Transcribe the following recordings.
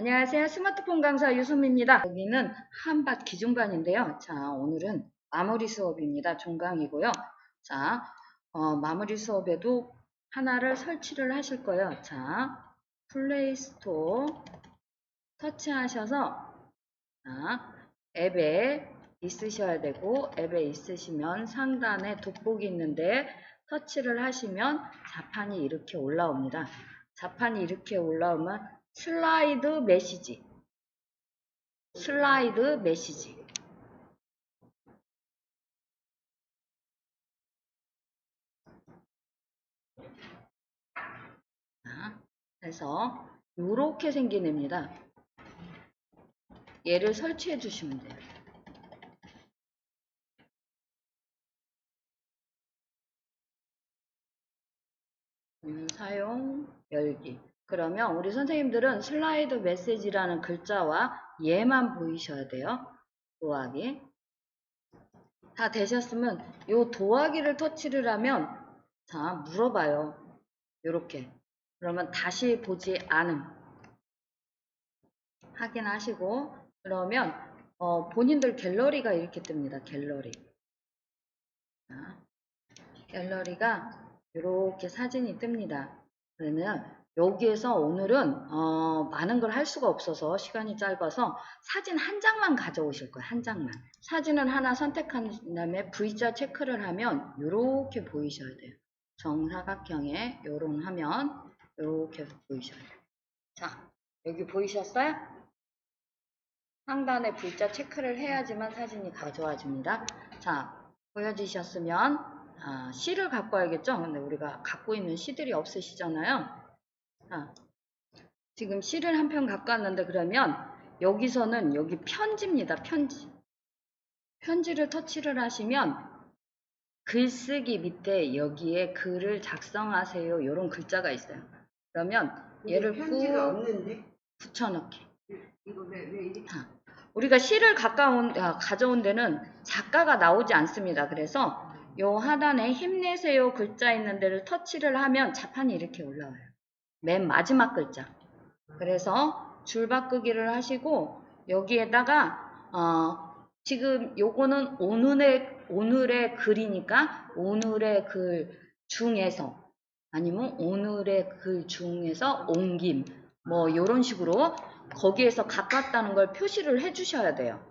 안녕하세요. 스마트폰 강사 유수미입니다. 여기는 한밭 기중반인데요. 자, 오늘은 마무리 수업입니다. 종강이고요. 자, 마무리 수업에도 하나를 설치를 하실 거예요. 자, 플레이스토어 터치하셔서 앱에 있으셔야 되고, 앱에 있으시면 상단에 돋보기 있는데 터치를 하시면 자판이 이렇게 올라옵니다. 자판이 이렇게 올라오면 슬라이드 메시지 그래서 이렇게 생긴 애입니다. 얘를 설치해 주시면 돼요. 사용 열기. 그러면 우리 선생님들은 슬라이드 메시지라는 글자와 얘만 보이셔야 돼요. 도화기. 다 되셨으면 요 도화기를 터치를 하면 자 물어봐요. 요렇게. 그러면 다시 보지 않음. 확인하시고 그러면 본인들 갤러리가 이렇게 뜹니다. 갤러리. 자, 갤러리가 이렇게 사진이 뜹니다. 그러면 여기에서 오늘은 많은 걸 할 수가 없어서 시간이 짧아서 사진 한 장만 가져오실 거예요. 한 장만. 사진을 하나 선택한 다음에 V자 체크를 하면 이렇게 보이셔야 돼요. 정사각형의 요런 하면 이렇게 보이셔야 돼요. 자, 여기 보이셨어요? 상단에 V자 체크를 해야지만 사진이 가져와집니다. 자, 보여지셨으면 C를 갖고 와야겠죠? 근데 우리가 갖고 있는 C들이 없으시잖아요. 자, 지금 C를 한 편 갖고 왔는데 그러면 여기서는 여기 편지입니다. 편지. 편지를 터치를 하시면 글쓰기 밑에 여기에 글을 작성하세요. 이런 글자가 있어요. 그러면 얘를 편지가 없는데? 붙여넣기. 이거 왜 이렇게? 우리가 시를 가져온 데는 작가가 나오지 않습니다. 그래서 요 하단에 힘내세요 글자 있는 데를 터치를 하면 자판이 이렇게 올라와요. 맨 마지막 글자. 그래서 줄바꾸기를 하시고 여기에다가 지금 요거는 오늘의 글이니까 오늘의 글 중에서 아니면 오늘의 글 중에서 옮김 뭐 요런 식으로 거기에서 가깝다는 걸 표시를 해 주셔야 돼요.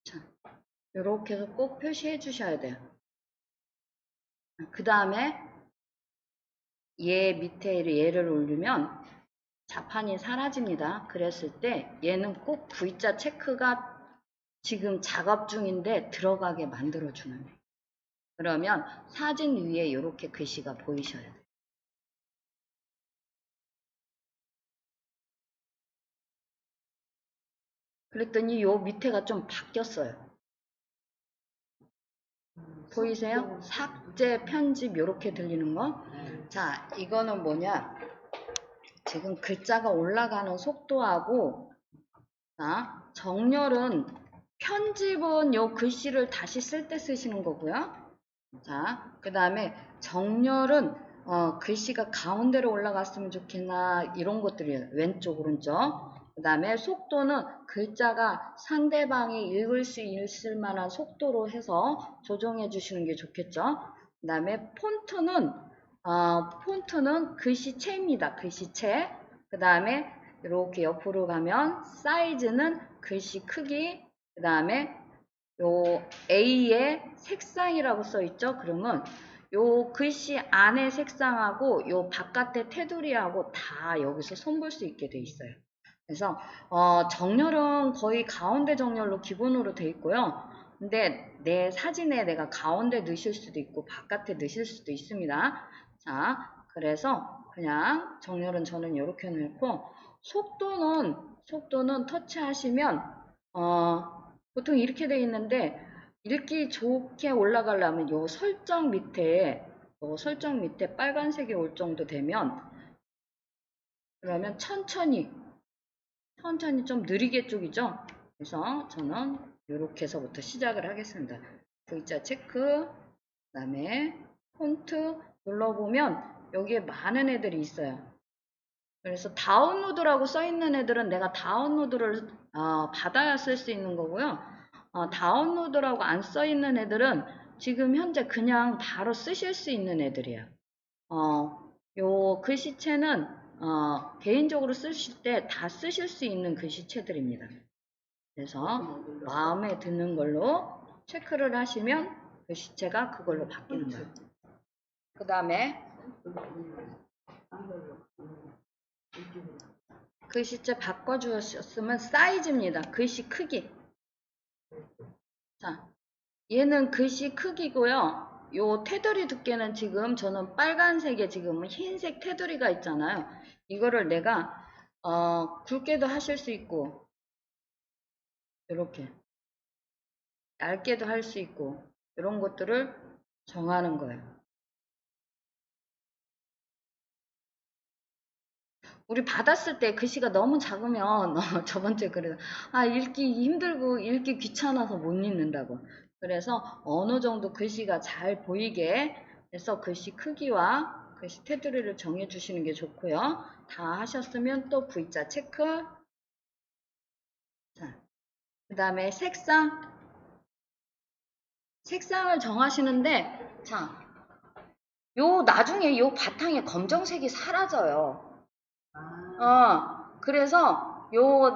자, 이렇게 해서 꼭 표시해 주셔야 돼요. 그 다음에 얘 밑에 얘를 올리면 자판이 사라집니다. 그랬을 때 얘는 꼭 V자 체크가 지금 작업 중인데 들어가게 만들어주는 거예요. 그러면 사진 위에 이렇게 글씨가 보이셔야 돼요. 그랬더니 요 밑에가 좀 바뀌었어요. 보이세요? 삭제, 편집 이렇게 들리는 거. 자, 이거는 뭐냐? 지금 글자가 올라가는 속도하고 정렬은 편집은 요 글씨를 다시 쓸 때 쓰시는 거고요. 자, 그 다음에 정렬은 글씨가 가운데로 올라갔으면 좋겠나 이런 것들이에요. 왼쪽, 오른쪽. 그 다음에 속도는 글자가 상대방이 읽을 수 있을 만한 속도로 해서 조정해 주시는 게 좋겠죠. 그 다음에 폰트는 글씨체입니다. 글씨체. 그 다음에 이렇게 옆으로 가면 사이즈는 글씨 크기. 그 다음에 요 A의 색상이라고 써 있죠. 그러면 요 글씨 안에 색상하고 요 바깥의 테두리하고 다 여기서 손볼 수 있게 돼 있어요. 그래서 정렬은 거의 가운데 정렬로 기본으로 돼 있고요. 근데 내 사진에 내가 가운데 넣으실 수도 있고 바깥에 넣으실 수도 있습니다. 자, 그래서 그냥 정렬은 저는 이렇게 놓고 속도는 터치하시면 보통 이렇게 돼 있는데 읽기 좋게 올라가려면 요 설정 밑에 빨간색이 올 정도 되면 그러면 천천히 좀 느리게 쪽이죠. 그래서 저는 이렇게 해서부터 시작을 하겠습니다. V자 체크, 그 다음에 폰트 눌러보면 여기에 많은 애들이 있어요. 그래서 다운로드라고 써있는 애들은 내가 다운로드를 받아야 쓸 수 있는 거고요. 다운로드라고 안 써있는 애들은 지금 현재 그냥 바로 쓰실 수 있는 애들이에요. 요 글씨체는 개인적으로 쓰실 때 다 쓰실 수 있는 글씨체들입니다. 그래서 마음에 드는 걸로 체크를 하시면 글씨체가 그걸로 바뀌는 거예요. 그 다음에 글씨체 바꿔주셨으면 사이즈입니다. 글씨 크기. 자, 얘는 글씨 크기고요. 요 테두리 두께는 지금 저는 빨간색에 지금 흰색 테두리가 있잖아요. 이거를 내가 굵게도 하실 수 있고 이렇게 얇게도 할 수 있고 이런 것들을 정하는 거예요. 우리 받았을 때 글씨가 너무 작으면 저번주에 그래서 읽기 힘들고 읽기 귀찮아서 못 읽는다고. 그래서 어느 정도 글씨가 잘 보이게 해서 글씨 크기와 글씨 테두리를 정해 주시는 게 좋고요. 다 하셨으면 또 V자 체크. 자, 그 다음에 색상을 정하시는데 자, 나중에 요 바탕에 검정색이 사라져요. 그래서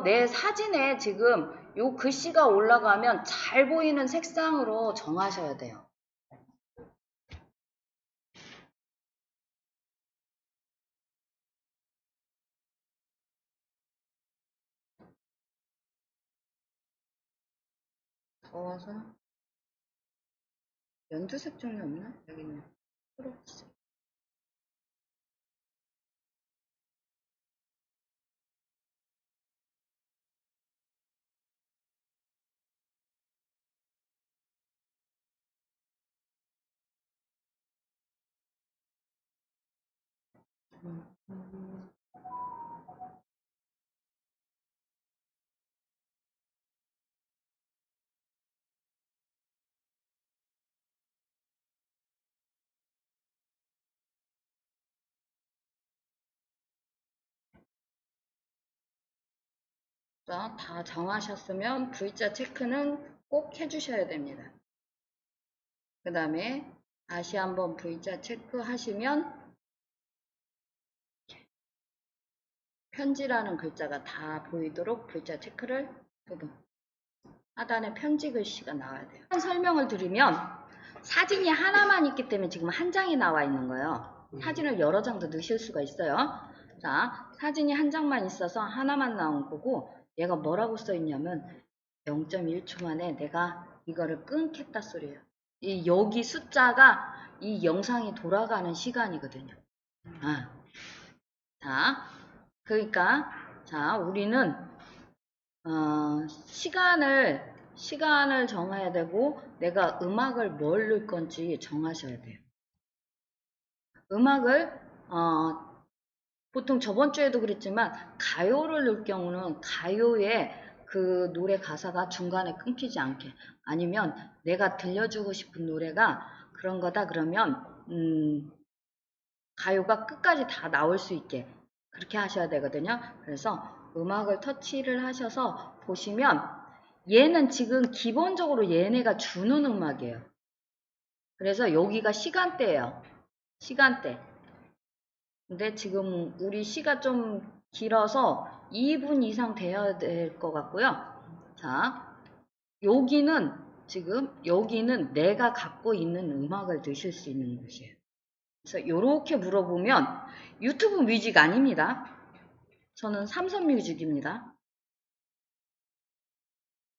내 사진에 지금 요 글씨가 올라가면 잘 보이는 색상으로 정하셔야 돼요. 더워서 연두색 종류 없나? 여기 있네. 초록색. 다 정하셨으면 V자 체크는 꼭 해주셔야 됩니다. 그 다음에 다시 한번 V자 체크 하시면 편지라는 글자가 다 보이도록 V자 체크를 하단에 편지 글씨가 나와야 돼요. 설명을 드리면 사진이 하나만 있기 때문에 지금 한 장이 나와 있는 거예요. 사진을 여러 장도 넣으실 수가 있어요. 자, 사진이 한 장만 있어서 하나만 나온 거고 얘가 뭐라고 써 있냐면 0.1초 만에 내가 이거를 끊겠다 소리예요. 여기 숫자가 이 영상이 돌아가는 시간이거든요. 자, 그러니까 우리는 시간을 정해야 되고 내가 음악을 뭘 넣을 건지 정하셔야 돼요. 음악을 보통 저번 주에도 그랬지만 가요를 넣을 경우는 가요의 그 노래 가사가 중간에 끊기지 않게, 아니면 내가 들려주고 싶은 노래가 그런 거다 그러면 가요가 끝까지 다 나올 수 있게 그렇게 하셔야 되거든요. 그래서 음악을 터치를 하셔서 보시면 얘는 지금 기본적으로 얘네가 주는 음악이에요. 그래서 여기가 시간대예요. 시간대. 근데 지금 우리 시가 좀 길어서 2분 이상 돼야 될 것 같고요. 자, 여기는 내가 갖고 있는 음악을 넣으실 수 있는 곳이에요. 그래서 이렇게 물어보면 유튜브 뮤직 아닙니다. 저는 삼성 뮤직입니다.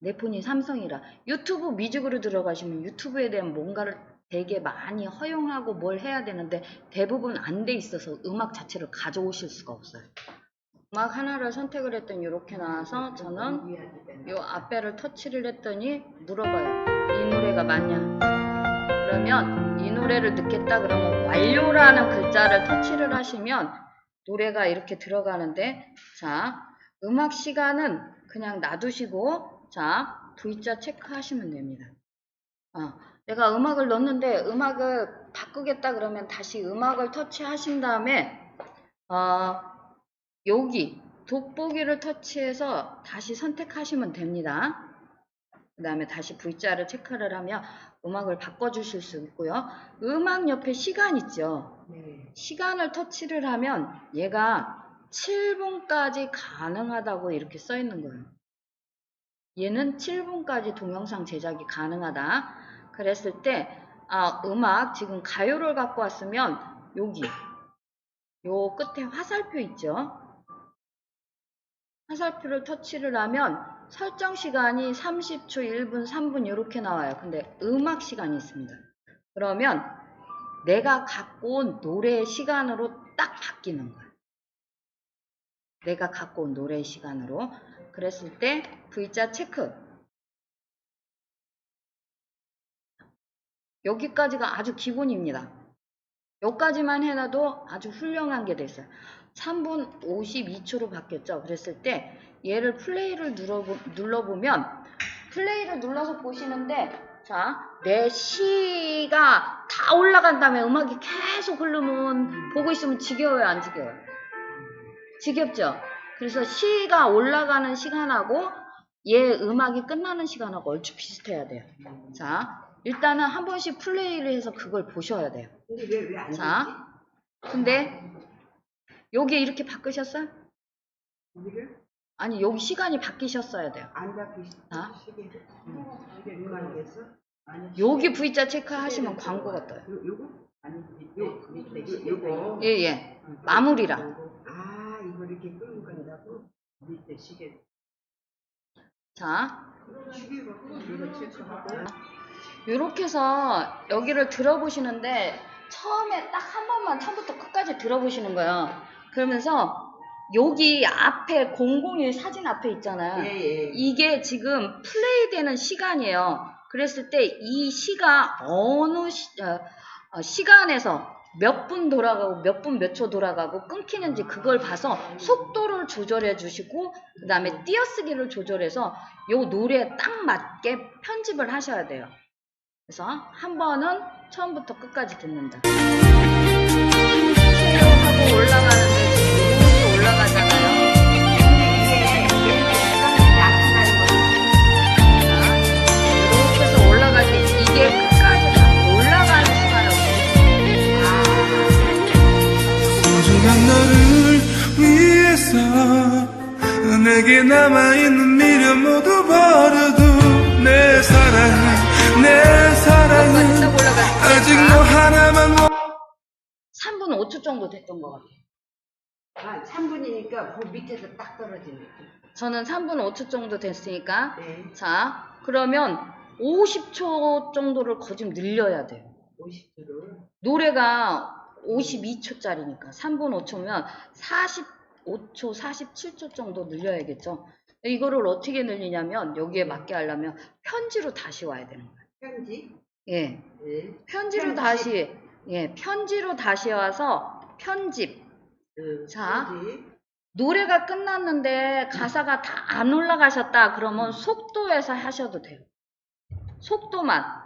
내 폰이 삼성이라. 유튜브 뮤직으로 들어가시면 유튜브에 대한 뭔가를 되게 많이 허용하고 뭘 해야 되는데 대부분 안 돼 있어서 음악 자체를 가져오실 수가 없어요. 음악 하나를 선택을 했더니 이렇게 나와서 저는 요 앞에를 터치를 했더니 물어봐요. 이 노래가 맞냐? 그러면 이 노래를 넣겠다 그러면 완료라는 글자를 터치를 하시면 노래가 이렇게 들어가는데, 자, 음악 시간은 그냥 놔두시고, 자, V자 체크하시면 됩니다. 내가 음악을 넣었는데 음악을 바꾸겠다 그러면 다시 음악을 터치하신 다음에 여기 돋보기를 터치해서 다시 선택하시면 됩니다. 그 다음에 다시 V자를 체크를 하면 음악을 바꿔주실 수 있고요. 음악 옆에 시간 있죠. 네. 시간을 터치를 하면 얘가 7분까지 가능하다고 이렇게 써 있는 거예요. 얘는 7분까지 동영상 제작이 가능하다. 그랬을 때 음악 지금 가요를 갖고 왔으면 여기 요 끝에 화살표 있죠. 화살표를 터치를 하면 설정 시간이 30초, 1분, 3분 이렇게 나와요. 근데 음악 시간이 있습니다. 그러면 내가 갖고 온 노래의 시간으로 딱 바뀌는 거예요. 내가 갖고 온 노래의 시간으로. 그랬을 때 V자 체크. 여기까지가 아주 기본입니다. 여기까지만 해놔도 아주 훌륭한 게 됐어요. 3분 52초로 바뀌었죠. 그랬을 때 얘를 플레이를 눌러보면 플레이를 눌러서 보시는데, 자, 내 시가 다 올라간 다음에 음악이 계속 흐르면 보고 있으면 지겨워요, 안 지겨워요? 지겹죠? 그래서 시가 올라가는 시간하고 얘 음악이 끝나는 시간하고 얼추 비슷해야 돼요. 자, 일단은 한 번씩 플레이를 해서 그걸 보셔야 돼요. 근데 왜 안 되지? 자, 근데 여기 이렇게 바꾸셨어요? 여기를 아니, 여기 시간이 바뀌셨어야 돼요. 안 바뀌시. 자, 시계를. 시계 음악에서. 아니, 여기 V자 체크하시면 광고가 떠요. 요거? 아니, 밑에 요거. 예. 마무리라. 이거 이렇게 끌고 간다고? 밑에 시계. 자, 시계 갖고 이거 체크하고. 요렇게 해서 여기를 들어보시는데 처음에 딱 한 번만 처음부터 끝까지 들어보시는 거예요. 그러면서 여기 앞에 001 사진 앞에 있잖아요. 예. 이게 지금 플레이되는 시간이에요. 그랬을 때 이 시가 어느 시간에서 몇 분 돌아가고 몇 분 몇 초 돌아가고 끊기는지 그걸 봐서 속도를 조절해 주시고 그 다음에 띄어쓰기를 조절해서 요 노래에 딱 맞게 편집을 하셔야 돼요. 그래서 한 번은 처음부터 끝까지 듣는다. 하고 올라가는데 지금 노래 올라가잖아요. 이렇게 해서 올라갈 때 이게 끝까지 다 올라가는 시간을 소중한 너를 위해서 내게 남아있는 미련 모두 버려도 내 사랑은 아직 너 하나만 3분 5초 정도 됐던 것 같아요. 3분이니까 그 밑에서 딱 떨어지네. 저는 3분 5초 정도 됐으니까 네. 자, 그러면 50초 정도를 거좀 늘려야 돼요. 50초를. 노래가 52초짜리니까 3분 5초면 45초, 47초 정도 늘려야겠죠. 이거를 어떻게 늘리냐면 여기에 맞게 하려면 편지로 다시 와야 되는 거예요. 편지? 예. 네. 편지로 다시, 예, 편지로 다시 와서 편집. 자, 편지. 노래가 끝났는데 가사가 다 안 올라가셨다 그러면 속도에서 하셔도 돼요. 속도만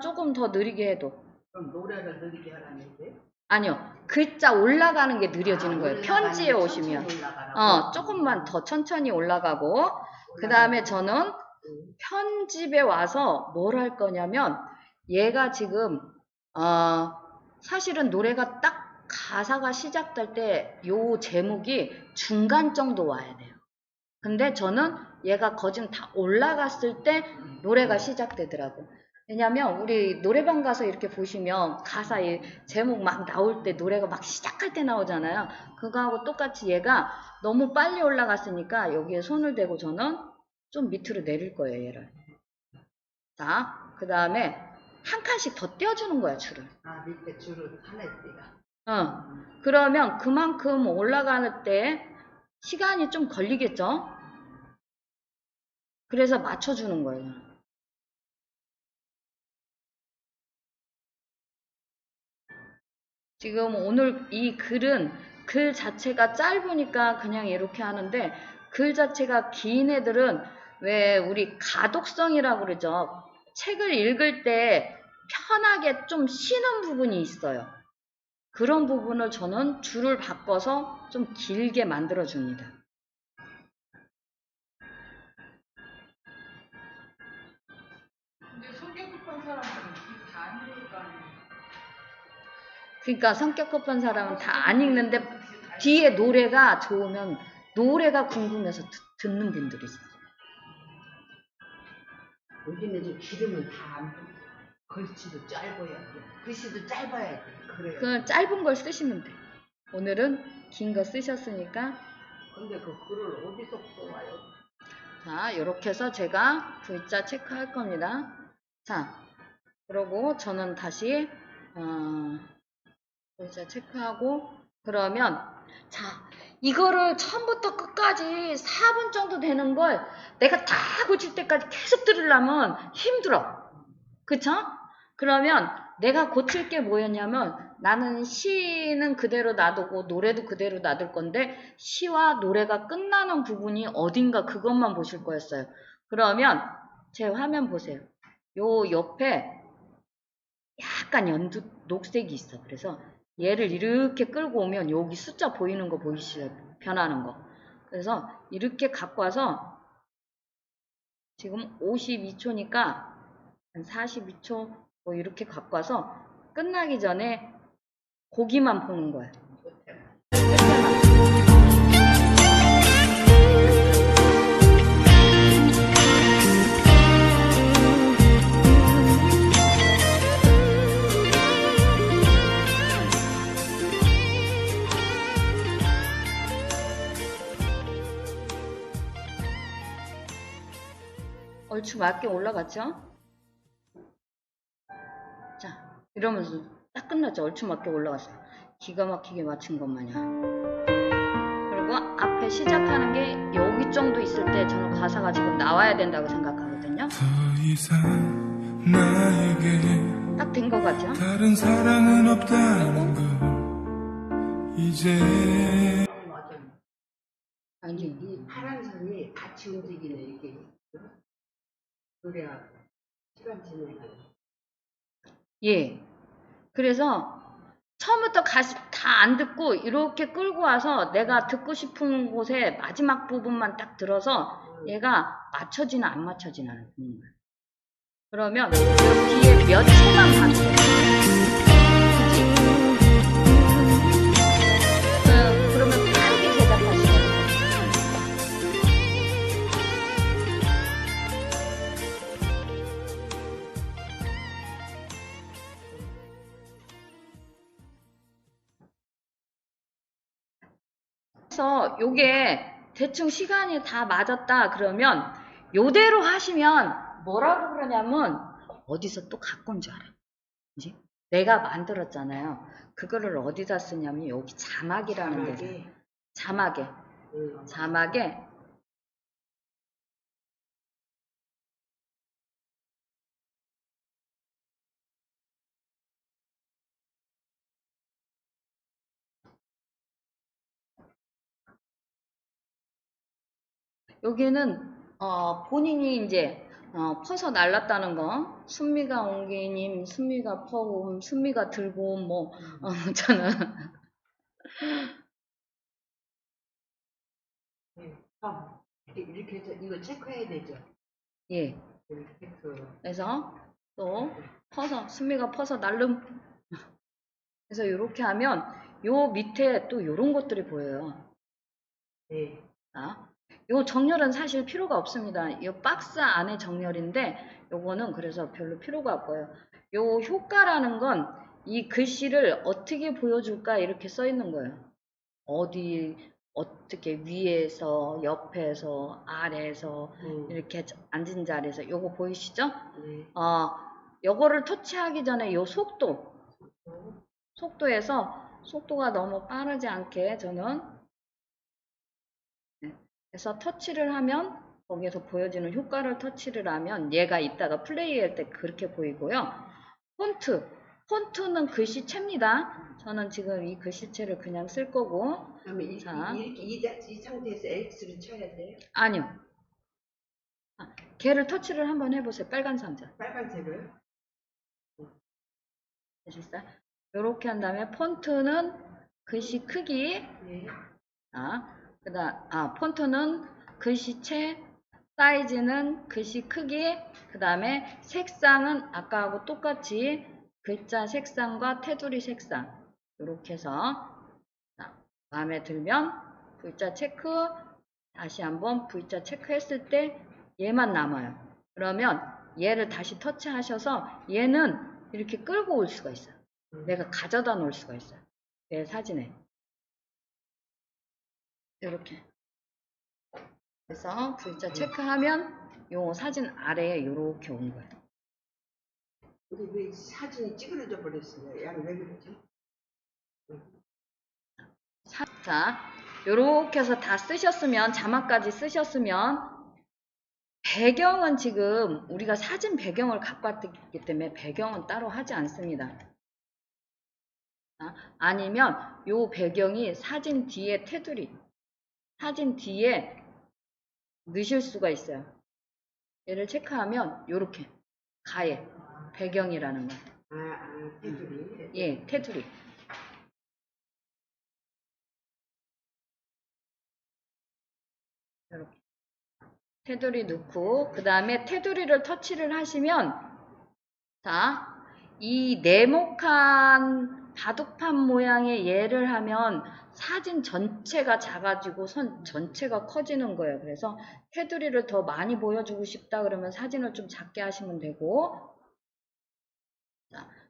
조금 더 느리게 해도. 그럼 노래를 느리게 하라는데? 아니요, 글자 올라가는 게 느려지는 거예요. 편지에 오시면 조금만 더 천천히 올라가고 그 다음에 저는 편집에 와서 뭘 할 거냐면 얘가 지금 사실은 노래가 딱 가사가 시작될 때 요 제목이 중간 정도 와야 돼요. 근데 저는 얘가 거진 다 올라갔을 때 노래가 시작되더라고. 왜냐면 우리 노래방 가서 이렇게 보시면 가사의 제목 막 나올 때 노래가 막 시작할 때 나오잖아요. 그거하고 똑같이 얘가 너무 빨리 올라갔으니까 여기에 손을 대고 저는 좀 밑으로 내릴 거예요, 얘를. 자, 그 다음에 한 칸씩 더 떼어주는 거야, 줄을. 아, 밑에 줄을 하나 떼가. 그러면 그만큼 올라가는 때 시간이 좀 걸리겠죠? 그래서 맞춰주는 거예요. 지금 오늘 이 글은 글 자체가 짧으니까 그냥 이렇게 하는데 글 자체가 긴 애들은 왜 우리 가독성이라고 그러죠. 책을 읽을 때 편하게 좀 쉬는 부분이 있어요. 그런 부분을 저는 줄을 바꿔서 좀 길게 만들어 줍니다. 근데 성격 급한 사람들은 다 안 읽으니까. 그러니까 성격 급한 사람은 다 안 읽는데 뒤에 노래가 좋으면 노래가 궁금해서 듣는 분들이 있어요. 우리는 좀 길으면 다 안 돼. 글씨도 짧아야 돼. 글씨도 짧아야 돼. 그래요. 그 짧은 걸 쓰시면 돼. 오늘은 긴 거 쓰셨으니까. 근데 그 글을 어디서 뽑아요? 자, 이렇게 해서 제가 V자 체크할 겁니다. 자, 그러고 저는 다시 V자 체크하고 그러면 자, 이거를 처음부터 끝까지 4분 정도 되는 걸 내가 다 고칠 때까지 계속 들으려면 힘들어. 그쵸? 그러면 내가 고칠 게 뭐였냐면 나는 시는 그대로 놔두고 노래도 그대로 놔둘 건데 시와 노래가 끝나는 부분이 어딘가 그것만 보실 거였어요. 그러면 제 화면 보세요. 요 옆에 약간 녹색이 있어. 그래서 얘를 이렇게 끌고 오면 여기 숫자 보이는 거 보이시죠? 변하는 거. 그래서 이렇게 갖고 와서 지금 52초니까 한 42초 뭐 이렇게 갖고 와서 끝나기 전에 고기만 보는 거예요. 끝에만. 얼추 맞게 올라갔죠? 자, 이러면서 딱 끝났죠? 얼추 맞게 올라갔어요. 기가 막히게 맞춘 것 마냥. 그리고 앞에 시작하는 게 여기 정도 있을 때 저는 가사가 지금 나와야 된다고 생각하거든요. 더 이상 나에게 딱 된 것 같죠? 다른 사랑은 없다는 걸 이제 맞아. 아니, 이 파란 선이 같이 움직이네 이게. 그래야 시간 지나가는. 예. 그래서 처음부터 가시 다 안 듣고 이렇게 끌고 와서 내가 듣고 싶은 곳에 마지막 부분만 딱 들어서 얘가 맞춰지나 안 맞춰지나 하는 거예요. 그러면 그 뒤에 몇 초만 가면 돼요. 그치? 그러면 빠르게 제작하시면 돼요. 그래서 요게 대충 시간이 다 맞았다 그러면 요대로 하시면 뭐라고 그러냐면 어디서 또 갖고 온 줄 알아. 그지? 내가 만들었잖아요. 그거를 어디다 쓰냐면 여기 자막이라는 데서 자막에 여기는 본인이 이제 퍼서 날랐다는 거 순미가 옹기님, 순미가 퍼옴, 순미가 들고 옴 뭐 저는 이렇게 해서 이거 체크해야 되죠. 예. 이렇게 해서. 그래서 또 퍼서 순미가 퍼서 날름 그래서 이렇게 하면 요 밑에 또 요런 것들이 보여요. 네. 요 정렬은 사실 필요가 없습니다. 이 박스 안에 정렬인데 요거는 그래서 별로 필요가 없고요. 요 효과라는 건 이 글씨를 어떻게 보여줄까 이렇게 써 있는 거예요. 어디 어떻게 위에서 옆에서 아래에서 이렇게 앉은 자리에서 요거 보이시죠? 네. 요거를 터치하기 전에 요 속도에서 속도가 너무 빠르지 않게 저는 그래서 터치를 하면 거기에서 보여지는 효과를 터치를 하면 얘가 이따가 플레이할 때 그렇게 보이고요. 폰트는 글씨체입니다. 저는 지금 이 글씨체를 그냥 쓸 거고. 그러면 이 상태에서 X를 쳐야 돼요? 아니요. 걔를 터치를 한번 해보세요. 빨간 상자. 빨간색을? 되셨어요? 이렇게 한 다음에 폰트는 글씨 크기. 네. 폰트는 글씨체, 사이즈는 글씨 크기, 그 다음에 색상은 아까하고 똑같이 글자 색상과 테두리 색상 이렇게 해서 마음에 들면 V자 체크, 다시 한번 V자 체크했을 때 얘만 남아요. 그러면 얘를 다시 터치하셔서 얘는 이렇게 끌고 올 수가 있어요. 내가 가져다 놓을 수가 있어요. 내 사진에. 이렇게. 그래서 V자 체크하면 요 사진 아래에 이렇게 온 거예요. 근데 왜 사진이 찌그러져 버렸어요? 양 왜 그러지? 자, 요렇게 해서 다 쓰셨으면, 자막까지 쓰셨으면, 배경은 지금 우리가 사진 배경을 갖고 왔기 때문에 배경은 따로 하지 않습니다. 아니면 요 배경이 사진 뒤에 테두리, 사진 뒤에 넣으실 수가 있어요. 얘를 체크하면 요렇게 가에 배경이라는 거. 테두리. 예, 테두리. 이렇게 테두리 넣고 그 다음에 테두리를 터치를 하시면 자, 이 네모칸 바둑판 모양의 얘를 하면 사진 전체가 작아지고 선 전체가 커지는 거예요. 그래서 테두리를 더 많이 보여주고 싶다 그러면 사진을 좀 작게 하시면 되고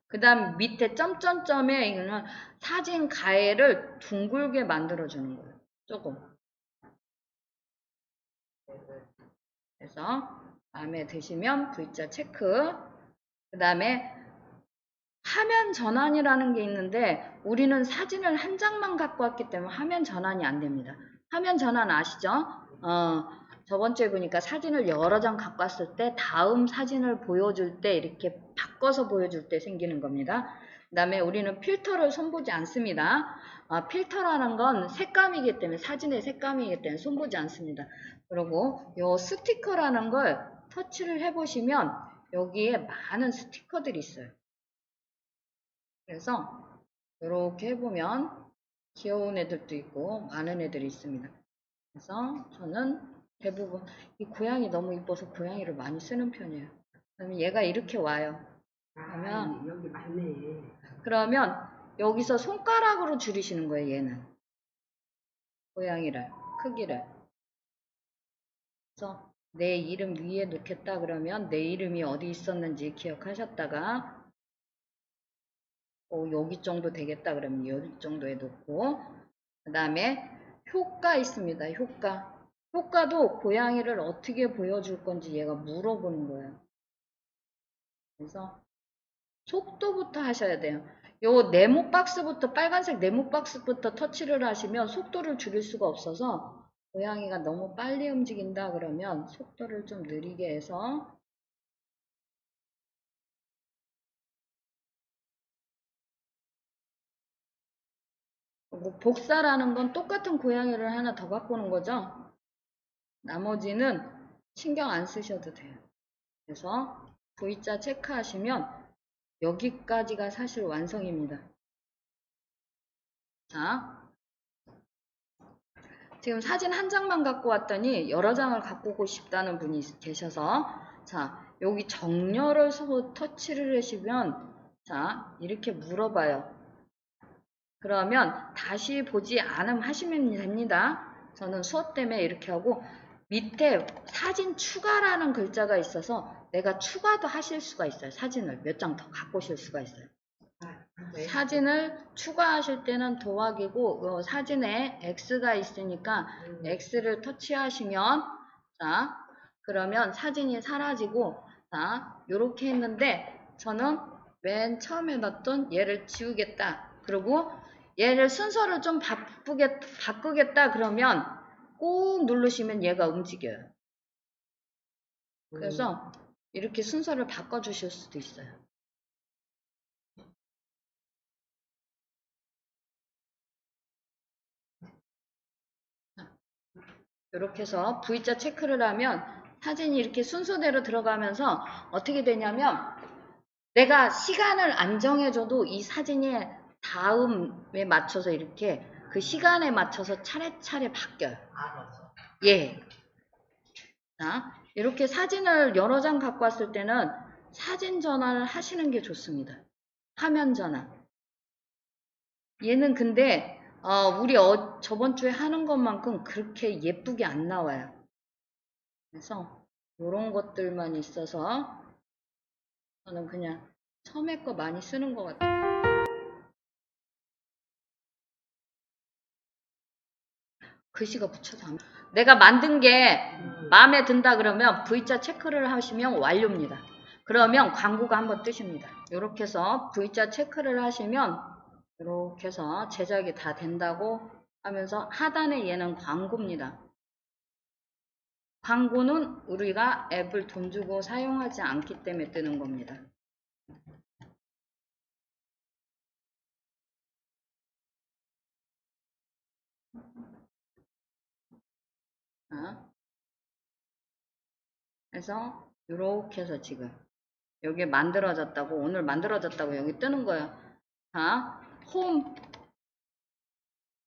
그 다음 밑에 점점점에 이거는 사진 가해를 둥글게 만들어주는 거예요. 조금. 그래서 마음에 드시면 V자 체크. 그 다음에 화면 전환이라는 게 있는데 우리는 사진을 한 장만 갖고 왔기 때문에 화면 전환이 안 됩니다. 화면 전환 아시죠? 저번 주에 보니까 사진을 여러 장 갖고 왔을 때 다음 사진을 보여줄 때 이렇게 바꿔서 보여줄 때 생기는 겁니다. 그 다음에 우리는 필터를 손보지 않습니다. 필터라는 건 색감이기 때문에 사진의 색감이기 때문에 손보지 않습니다. 그리고 요 스티커라는 걸 터치를 해보시면 여기에 많은 스티커들이 있어요. 그래서 이렇게 해보면 귀여운 애들도 있고 많은 애들이 있습니다. 그래서 저는 대부분 이 고양이 너무 이뻐서 고양이를 많이 쓰는 편이에요. 그러면 얘가 이렇게 와요. 그러면 여기 맞네. 그러면 여기서 손가락으로 줄이시는 거예요. 얘는 고양이를 크기를. 그래서 내 이름 위에 놓겠다 그러면 내 이름이 어디 있었는지 기억하셨다가 여기 정도 되겠다 그러면 여기 정도에 놓고 그 다음에 효과 있습니다. 효과도 고양이를 어떻게 보여줄 건지 얘가 물어보는 거예요. 그래서 속도부터 하셔야 돼요. 요 네모 박스부터 빨간색 네모 박스부터 터치를 하시면 속도를 줄일 수가 없어서 고양이가 너무 빨리 움직인다 그러면 속도를 좀 느리게 해서 복사라는 건 똑같은 고양이를 하나 더 갖고 오는 거죠. 나머지는 신경 안 쓰셔도 돼요. 그래서 V자 체크하시면 여기까지가 사실 완성입니다. 자, 지금 사진 한 장만 갖고 왔더니 여러 장을 갖고 오고 싶다는 분이 계셔서 자, 여기 정렬을 터치를 하시면 자, 이렇게 물어봐요. 그러면 다시 보지 않음 하시면 됩니다. 저는 수업 때문에 이렇게 하고 밑에 사진 추가라는 글자가 있어서 내가 추가도 하실 수가 있어요. 사진을 몇 장 더 갖고 오실 수가 있어요. 사진을 추가하실 때는 더하기고 사진에 X가 있으니까 X를 터치하시면 자 그러면 사진이 사라지고 자 요렇게 했는데 저는 맨 처음에 넣었던 얘를 지우겠다. 그리고 얘를 순서를 좀 바꾸겠다 그러면 꾹 누르시면 얘가 움직여요. 그래서 이렇게 순서를 바꿔주실 수도 있어요. 이렇게 해서 V자 체크를 하면 사진이 이렇게 순서대로 들어가면서 어떻게 되냐면 내가 시간을 안 정해줘도 이 사진이 다음에 맞춰서 이렇게 그 시간에 맞춰서 차례차례 바뀌어요. 알았어. 예. 자, 이렇게 사진을 여러 장 갖고 왔을 때는 사진 전환을 하시는 게 좋습니다. 화면 전환. 얘는 근데 우리 저번 주에 하는 것만큼 그렇게 예쁘게 안 나와요. 그래서 이런 것들만 있어서 저는 그냥 처음에 거 많이 쓰는 것 같아요. 글씨가 붙여서 안 내가 만든 게 마음에 든다 그러면 V자 체크를 하시면 완료입니다. 그러면 광고가 한번 뜨십니다. 이렇게 해서 V자 체크를 하시면 이렇게 해서 제작이 다 된다고 하면서 하단에 얘는 광고입니다. 광고는 우리가 앱을 돈 주고 사용하지 않기 때문에 뜨는 겁니다. 그래서 이렇게 해서 지금 여기 만들어졌다고 오늘 만들어졌다고 여기 뜨는 거예요. 자,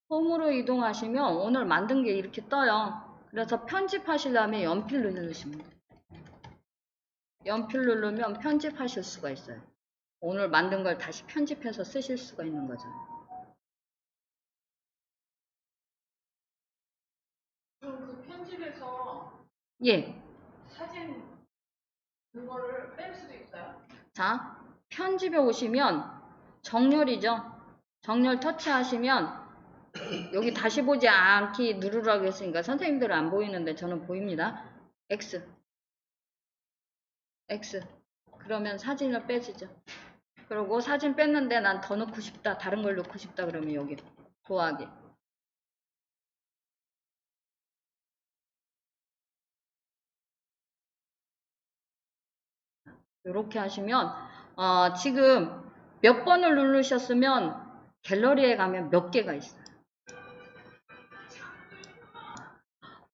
홈으로 이동하시면 오늘 만든 게 이렇게 떠요. 그래서 편집하시려면 연필 누르시면 돼요. 연필 누르면 편집하실 수가 있어요. 오늘 만든 걸 다시 편집해서 쓰실 수가 있는 거죠. 그럼 그 편집에서 예. 사진 그거를 뺄 수도 있어요? 자, 편집에 오시면 정렬이죠. 정렬 터치하시면 여기 다시 보지 않기 누르라고 했으니까 선생님들은 안 보이는데 저는 보입니다. X. 그러면 사진을 빼지죠. 그리고 사진 뺐는데 난 더 넣고 싶다. 다른 걸 넣고 싶다. 그러면 여기 더하기. 이렇게 하시면 지금 몇 번을 누르셨으면 갤러리에 가면 몇 개가 있어요.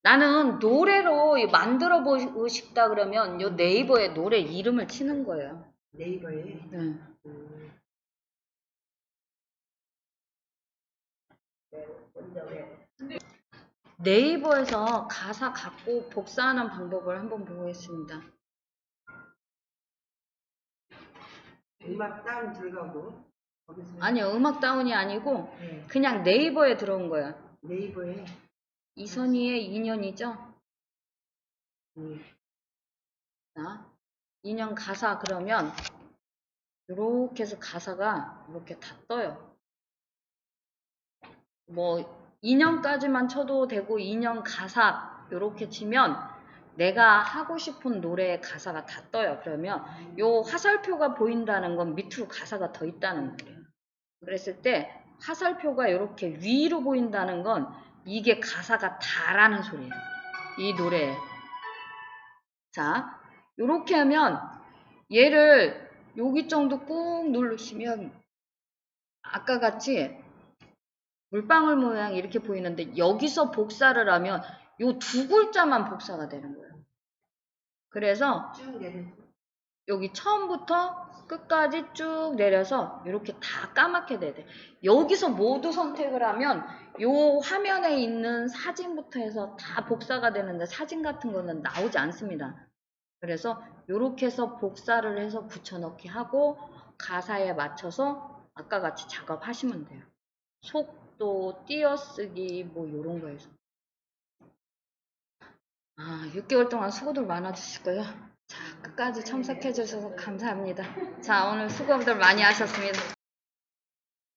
나는 노래로 만들어 보고 싶다 그러면 요 네이버에 노래 이름을 치는 거예요. 네이버에. 네. 네이버에서 가사 갖고 복사하는 방법을 한번 보겠습니다. 음악 다운 들어가고 거기서 아니요, 음악 다운이 아니고 네. 그냥 네이버에 들어온 거예요. 네이버에 이선희의 인연이죠. 자, 인연 가사 그러면 이렇게 해서 가사가 이렇게 다 떠요. 뭐 인연까지만 쳐도 되고 인연 가사 이렇게 치면 내가 하고 싶은 노래의 가사가 다 떠요. 그러면 요 화살표가 보인다는 건 밑으로 가사가 더 있다는 거예요. 그랬을 때 화살표가 이렇게 위로 보인다는 건 이게 가사가 다라는 소리예요. 이 노래에. 자, 이렇게 하면 얘를 여기 정도 꾹 누르시면 아까 같이 물방울 모양 이렇게 보이는데 여기서 복사를 하면 요 두 글자만 복사가 되는 거예요. 그래서 쭉 내려서 여기 처음부터 끝까지 쭉 내려서 이렇게 다 까맣게 돼야 돼. 여기서 모두 선택을 하면 요 화면에 있는 사진부터 해서 다 복사가 되는데 사진 같은 거는 나오지 않습니다. 그래서 이렇게 해서 복사를 해서 붙여넣기 하고 가사에 맞춰서 아까 같이 작업하시면 돼요. 속도, 띄어쓰기 뭐 이런 거에서. 6개월 동안 수고들 많아주시고요. 자, 끝까지 참석해 주셔서 감사합니다. 자, 오늘 수고들 많이 하셨습니다.